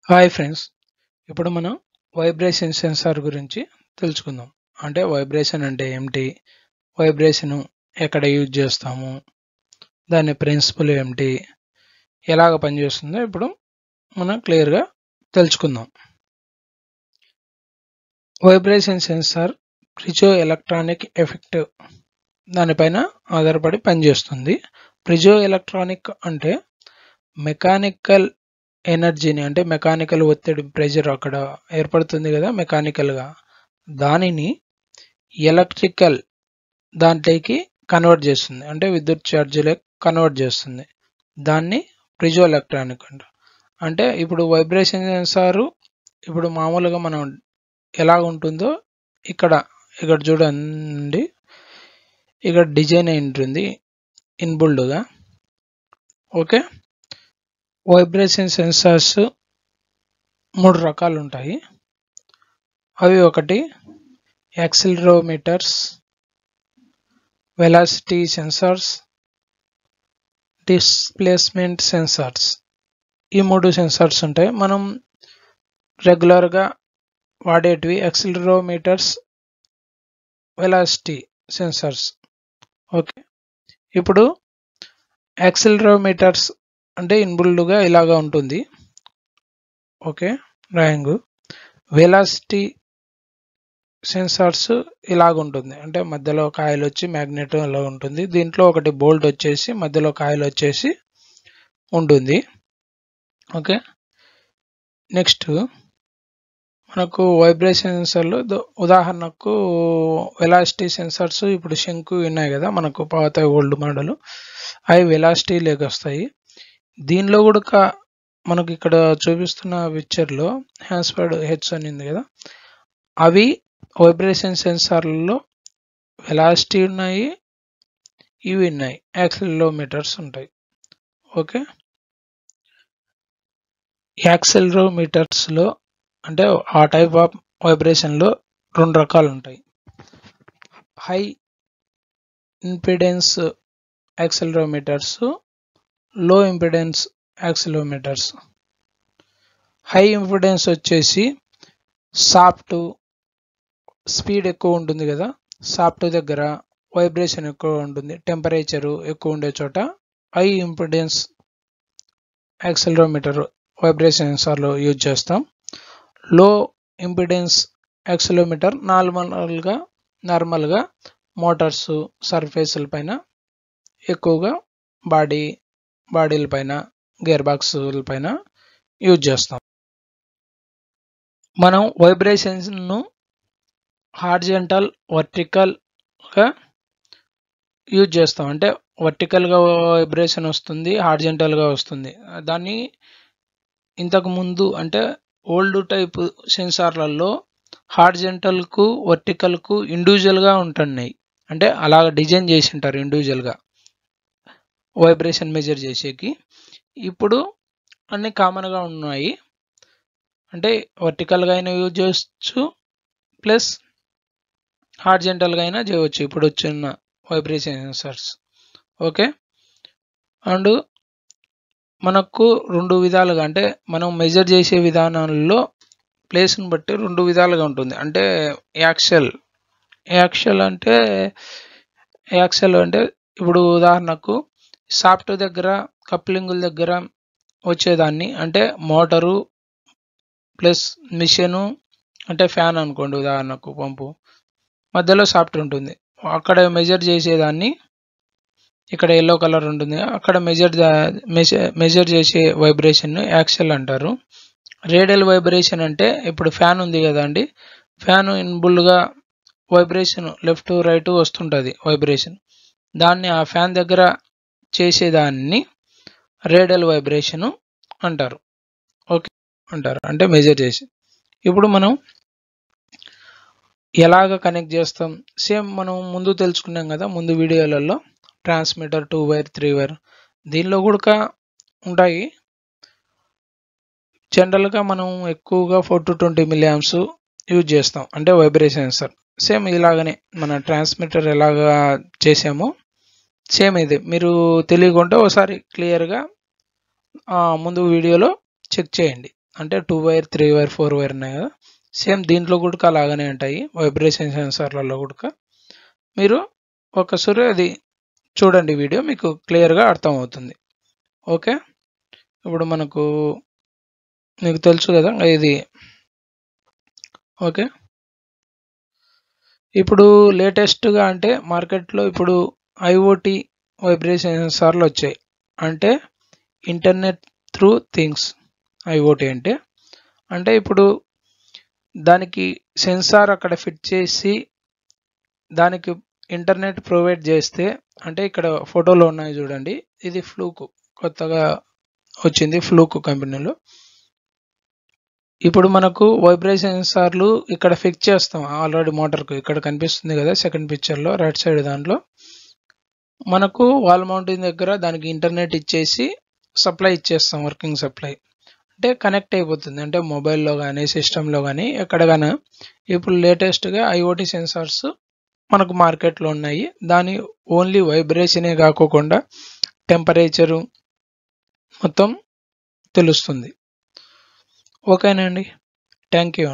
Hi friends, ఇప్పుడు మనం vibration censor గురించి తెలుసుకుందాం. అంటే వైబ్రేషన్ అంటే ఏమిటి, వైబ్రేషన్ ఎక్కడ యూజ్ చేస్తాము, దాని ప్రిన్సిపల్ ఏమిటి, ఎలాగ పనిచేస్తుందో ఇప్పుడు మనం క్లియర్గా తెలుసుకుందాం. వైబ్రేషన్ సెన్సార్ ప్రిజో ఎలక్ట్రానిక్ ఎఫెక్ట్ దానిపైన ఆధారపడి పనిచేస్తుంది. ప్రిజో ఎలక్ట్రానిక్ అంటే మెకానికల్ ఎనర్జీని, అంటే మెకానికల్ ఒత్తిడి, ప్రెషర్ అక్కడ ఏర్పడుతుంది కదా మెకానికల్గా, దానిని ఎలక్ట్రికల్ దాంట్లోకి కన్వర్ట్ చేస్తుంది, అంటే విద్యుత్ ఛార్జీలకు కన్వర్ట్ చేస్తుంది. దాన్ని ప్రిజో ఎలక్ట్రానిక్ అంట. అంటే ఇప్పుడు వైబ్రేషన్ సెన్సారు ఇప్పుడు మామూలుగా మనం ఎలా ఉంటుందో ఇక్కడ ఇక్కడ చూడండి, ఇక్కడ డిజైన్ అయి ఉంటుంది ఇన్బుల్డ్గా. ఓకే, వైబ్రేషన్ సెన్సార్స్ 3 రకాలు ఉంటాయి. అవి ఒకటి యాక్సిలరోమీటర్స్, వెలాసిటీ సెన్సార్స్, డిస్ప్లేస్మెంట్ సెన్సార్స్. ఈ 3 సెన్సార్స్ ఉంటాయి. మనం రెగ్యులర్గా వాడేటివి యాక్సిలరోమీటర్స్, వెలాసిటీ సెన్సార్స్. ఓకే, ఇప్పుడు యాక్సిలరోమీటర్స్ అంటే ఇన్బుల్డ్గా ఇలాగా ఉంటుంది. Okay, drawing. వెలాసిటీ సెన్సార్స్ ఇలాగ ఉంటుంది, అంటే మధ్యలో కాయిల్ వచ్చి మ్యాగ్నెట్ అలా ఉంటుంది. దీంట్లో ఒకటి బోల్ట్ వచ్చేసి మధ్యలో కాయిల్ వచ్చేసి ఉంటుంది. ఓకే, నెక్స్ట్ మనకు వైబ్రేషన్ సెన్సార్లు ఉదాహరణకు వెలాసిటీ సెన్సార్స్ ఇప్పుడు శంకు ఉన్నాయి కదా మనకు పాత ఓల్డ్ మోడల్, అవి వెలాసిటీ లేక వస్తాయి. దీనిలో కూడా మనకు ఇక్కడ చూపిస్తున్న పిక్చర్లో హ్యాన్స్ఫర్డ్ హెడ్స్ అని ఉంది కదా, అవి వైబ్రేషన్ సెన్సార్లలో వెలాసిటీ ఉన్నాయి, ఇవి ఉన్నాయి, యాక్సిలరోమీటర్స్ ఉంటాయి. ఓకే, యాక్సిలరోమీటర్స్లో అంటే ఆ టైప్ ఆఫ్ వైబ్రేషన్లో 2 రకాలు ఉంటాయి. హై ఇంపిడెన్స్ యాక్సిలరోమీటర్స్, లో ఇంపిడెన్స్ యాక్సిలరోమీటర్స్. హై ఇంపిడెన్స్ వచ్చేసి సాఫ్ట్, స్పీడ్ ఎక్కువ ఉంటుంది కదా, సాఫ్ట్ దగ్గర వైబ్రేషన్ ఎక్కువ ఉంటుంది, టెంపరేచరు ఎక్కువ ఉండే చోట హై ఇంపిడెన్స్ యాక్సిలరోమీటర్ వైబ్రేషన్ సెన్సార్లో యూజ్ చేస్తాం. లో ఇంపిడెన్స్ యాక్సిలరోమీటర్ నార్మల్గా మోటార్స్, సర్ఫేసుల పైన ఎక్కువగా బాడీల పైన, గేర్ బాక్సుల పైన యూజ్ చేస్తాం. మనం వైబ్రేషన్ను హారిజాంటల్, వర్టికల్గా యూజ్ చేస్తాం. అంటే వర్టికల్గా వైబ్రేషన్ వస్తుంది, హారిజాంటల్గా వస్తుంది. దాన్ని ఇంతకు ముందు అంటే ఓల్డ్ టైప్ సెన్సార్లలో హారిజాంటల్కు, వర్టికల్కు ఇండివిజువల్గా ఉంటున్నాయి, అంటే అలాగ డిజైన్ చేసి ఉంటారు ఇండివిజువల్గా వైబ్రేషన్ మెజర్ చేసేకి. ఇప్పుడు అన్నీ కామన్గా ఉన్నాయి, అంటే వర్టికల్గా అయినా యూజ్ చేయవచ్చు, ప్లస్ హారిజాంటల్గా అయినా చేయవచ్చు ఇప్పుడు వచ్చిన వైబ్రేషన్ సెన్సార్స్. ఓకే, అండ్ మనకు 2 విధాలుగా, అంటే మనం మెజర్ చేసే విధానాల్లో ప్లేస్ని బట్టి 2 విధాలుగా ఉంటుంది. అంటే యాక్సిల్ అంటే ఇప్పుడు ఉదాహరణకు సాఫ్ట్ దగ్గర, కప్లింగుల దగ్గర వచ్చేదాన్ని, అంటే మోటారు ప్లస్ మిషను, అంటే ఫ్యాన్ అనుకోండి ఉదాహరణకు, పంపు మధ్యలో సాఫ్ట్ ఉంటుంది, అక్కడ మెజర్ చేసేదాన్ని, ఇక్కడ ఎల్లో కలర్ ఉంటుంది, అక్కడ మెజర్ చేసే వైబ్రేషన్ యాక్సిల్ అంటారు. రేడియల్ వైబ్రేషన్ అంటే ఇప్పుడు ఫ్యాన్ ఉంది కదండి, ఫ్యాన్ ఇన్బుల్డ్గా వైబ్రేషన్ లెఫ్ట్ రైట్ వస్తుంటుంది వైబ్రేషన్, దాన్ని ఆ ఫ్యాన్ దగ్గర చేసేదాన్ని రేడియల్ వైబ్రేషన్ అంటారు. ఓకే అంటారు, అంటే మెజర్ చేసి. ఇప్పుడు మనం ఎలాగ కనెక్ట్ చేస్తాం, సేమ్ మనం ముందు తెలుసుకున్నాం కదా ముందు వీడియోలలో, ట్రాన్స్మిటర్, 2 వైర్, 3 వైర్, దీనిలో కూడా ఉంటాయి. జనరల్గా మనం ఎక్కువగా 4 to 20 milliamps యూజ్ చేస్తాం, అంటే వైబ్రేషన్ సెన్సార్. సేమ్ ఇలాగనే మన ట్రాన్స్మిటర్ ఎలాగా చేసామో సేమ్ ఇది. మీరు తెలియకుంటే ఒకసారి క్లియర్గా ముందు వీడియోలో చెక్ చేయండి. అంటే 2 వైర్ 3 వైర్ 4 వైర్ ఉన్నాయి కదా, సేమ్ దీంట్లో కూడా అలాగనే ఉంటాయి వైబ్రేషన్ సెన్సార్లలో కూడా. మీరు ఒకసారి అది చూడండి వీడియో, మీకు క్లియర్గా అర్థమవుతుంది. ఓకే, ఇప్పుడు మీకు తెలుసు కదా ఇది. ఓకే, ఇప్పుడు లేటెస్ట్గా అంటే మార్కెట్లో ఇప్పుడు ఐఓటీ వైబ్రేషన్ సెన్సార్లు వచ్చాయి. అంటే ఇంటర్నెట్ త్రూ థింగ్స్. ఐఓటీ అంటే ఇప్పుడు దానికి సెన్సార్ అక్కడ ఫిట్ చేసి దానికి ఇంటర్నెట్ ప్రొవైడ్ చేస్తే, అంటే ఇక్కడ ఫోటోలో ఉన్నాయి చూడండి, ఇది ఫ్లూక్ కొత్తగా వచ్చింది, ఫ్లూక్ కంపెనీలో. ఇప్పుడు మనకు వైబ్రేషన్ సెన్సార్లు ఇక్కడ ఫిక్స్ చేస్తాం ఆల్రెడీ మోటార్కు. ఇక్కడ కనిపిస్తుంది కదా సెకండ్ పిక్చర్లో రైట్ సైడ్, దాంట్లో మనకు వాల్ మౌంటింగ్ దగ్గర దానికి ఇంటర్నెట్ ఇచ్చేసి సప్లై ఇచ్చేస్తాం, వర్కింగ్ సప్లై. అంటే కనెక్ట్ అయిపోతుంది, అంటే మొబైల్లో కానీ సిస్టంలో కానీ ఎక్కడైనా. ఇప్పుడు లేటెస్ట్గా ఐఓటీ సెన్సార్స్ మనకు మార్కెట్లో ఉన్నాయి. దాని ఓన్లీ వైబ్రేషనే కాకుండా టెంపరేచరు మొత్తం తెలుస్తుంది. ఓకేనండి, థ్యాంక్ యూ.